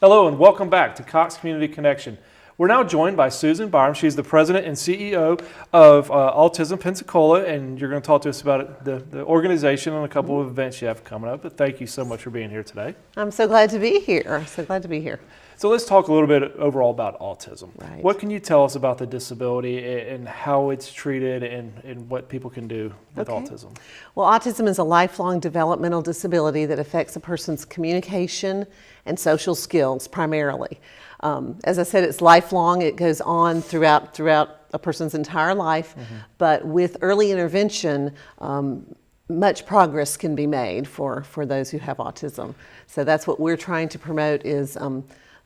Hello and welcome back to Cox Community Connection. We're now joined by Susan Byram. She's the president and CEO of Autism Pensacola, and you're going to talk to us about the organization and a couple of events you have coming up. But thank you so much for being here today. I'm so glad to be here. So glad to be here. So let's talk a little bit overall about autism. Right. What can you tell us about the disability and how it's treated and what people can do with autism? Well, autism is a lifelong developmental disability that affects a person's communication and social skills primarily. As I said, it's lifelong. It goes on throughout a person's entire life. But with early intervention, much progress can be made for those who have autism. So that's what we're trying to promote is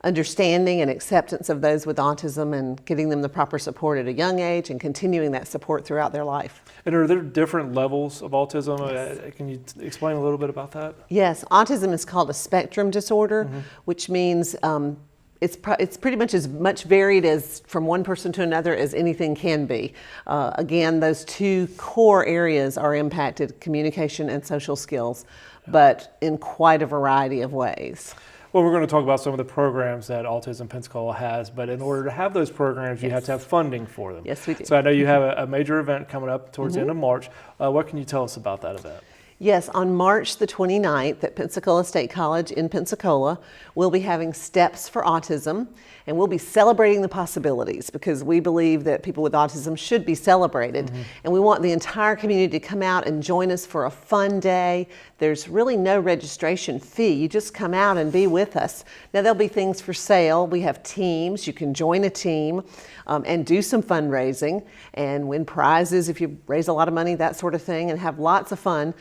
understanding and acceptance of those with autism and getting them the proper support at a young age and continuing that support throughout their life. And are there different levels of autism? Yes. Can you explain a little bit about that? Yes, autism is called a spectrum disorder, which means it's pretty much as much varied as from one person to another as anything can be. Again, those two core areas are impacted, communication and social skills, but in quite a variety of ways. Well, we're going to talk about some of the programs that Autism Pensacola has, but in order to have those programs, you have to have funding for them. Yes, we do. So I know you have a major event coming up towards the end of March. What can you tell us about that event? Yes, on March the 29th at Pensacola State College in Pensacola, we'll be having Steps for Autism, and we'll be celebrating the possibilities because we believe that people with autism should be celebrated. And we want the entire community to come out and join us for a fun day. There's really no registration fee. You just come out and be with us. Now, there'll be things for sale. We have teams. You can join a team and do some fundraising and win prizes if you raise a lot of money, that sort of thing, and have lots of fun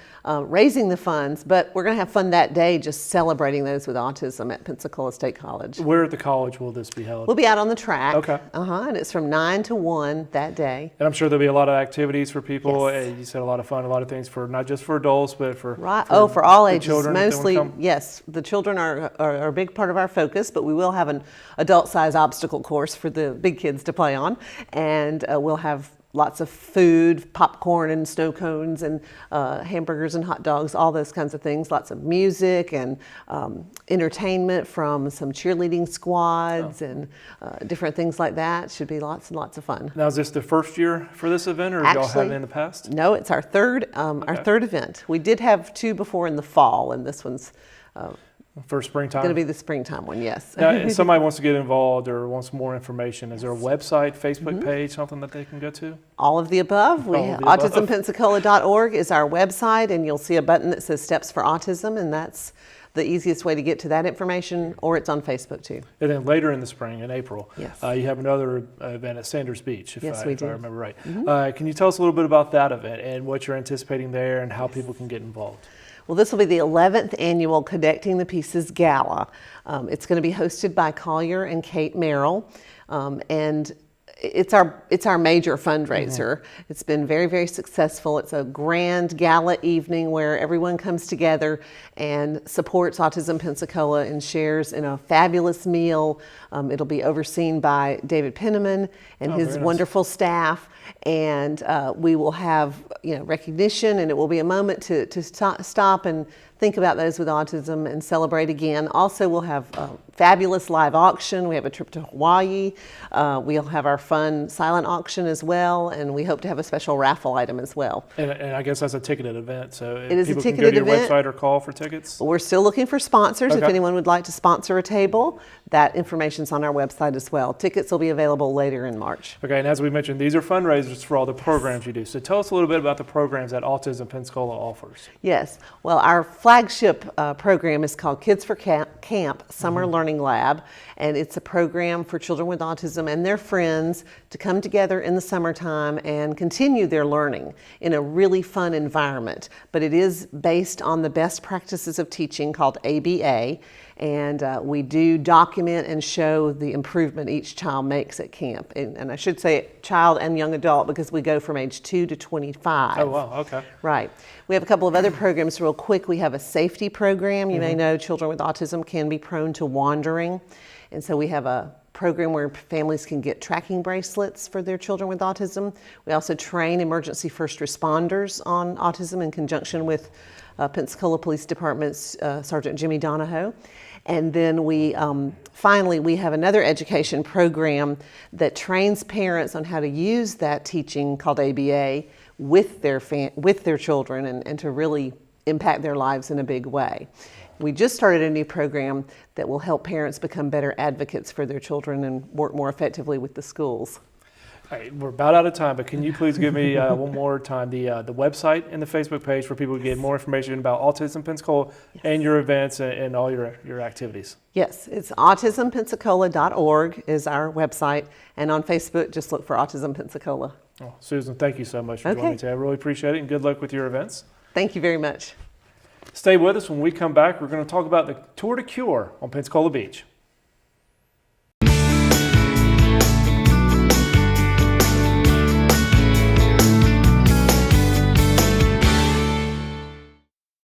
raising the funds. But we're going to have fun that day just celebrating those with autism at Pensacola State College. Where at the college will this be held? We'll be out on the track. Okay. And it's from 9 to 1 that day. And I'm sure there'll be a lot of activities for people. Yes. You said a lot of fun, a lot of things for not just for adults, but for for all ages. Children, Mostly, yes. The children are a big part of our focus, but we will have an adult-size obstacle course for the big kids to play on, and we'll have lots of food, popcorn and snow cones and hamburgers and hot dogs, all those kinds of things. Lots of music and entertainment from some cheerleading squads and different things like that. Should be lots and lots of fun. Now, is this the first year for this event, or have y'all had it in the past? No, it's our third event. We did have two before in the fall, and this one's for springtime? Going to be the springtime one, yes. Now, if somebody wants to get involved or wants more information, is there a website, Facebook page, something that they can go to? All of the above. AutismPensacola.org is our website, and you'll see a button that says Steps for Autism, and that's the easiest way to get to that information, or it's on Facebook too. And then later in the spring, in April, yes. You have another event at Sanders Beach, if I remember right. Can you tell us a little bit about that event and what you're anticipating there and how people can get involved? Well, this will be the 11th annual Connecting the Pieces Gala. It's going to be hosted by Collier and Kate Merrill, and it's our major fundraiser. It's been very, very successful. It's a grand gala evening where everyone comes together and supports Autism Pensacola and shares in a fabulous meal. It'll be overseen by David Penniman and his wonderful staff. And we will have recognition, and it will be a moment to stop and think about those with autism and celebrate again. Also, we'll have a fabulous live auction. We have a trip to Hawaii. We'll have our fun silent auction as well, and we hope to have a special raffle item as well. And I guess that's a ticketed event, so it is people a ticketed can go to your event. Website or call for tickets? We're still looking for sponsors. Okay. If anyone would like to sponsor a table, that information's on our website as well. Tickets will be available later in March. Okay, and as we mentioned, these are fundraisers for all the programs you do. So tell us a little bit about the programs that Autism Pensacola offers. Yes. Well, our flagship program is called Kids for Camp Summer Learning Lab, and it's a program for children with autism and their friends to come together in the summertime and continue their learning in a really fun environment. But it is based on the best practices of teaching called ABA, and we do document and show the improvement each child makes at camp. And I should say child and young adult because we go from age 2 to 25. Oh, wow, okay. Right. We have a couple of other programs real quick. We have a safety program. You may know children with autism can be prone to wandering. And so we have a program where families can get tracking bracelets for their children with autism. We also train emergency first responders on autism in conjunction with Pensacola Police Department's Sergeant Jimmy Donahoe. And then finally, we have another education program that trains parents on how to use that teaching called ABA with their children and to really impact their lives in a big way. We just started a new program that will help parents become better advocates for their children and work more effectively with the schools. All right, we're about out of time, but can you please give me one more time the website and the Facebook page for people to get more information about Autism Pensacola and your events and all your activities? Yes, it's autismpensacola.org is our website, and on Facebook, just look for Autism Pensacola. Oh, Susan, thank you so much for joining me today. I really appreciate it, and good luck with your events. Thank you very much. Stay with us. When we come back, we're going to talk about the Tour de Cure on Pensacola Beach.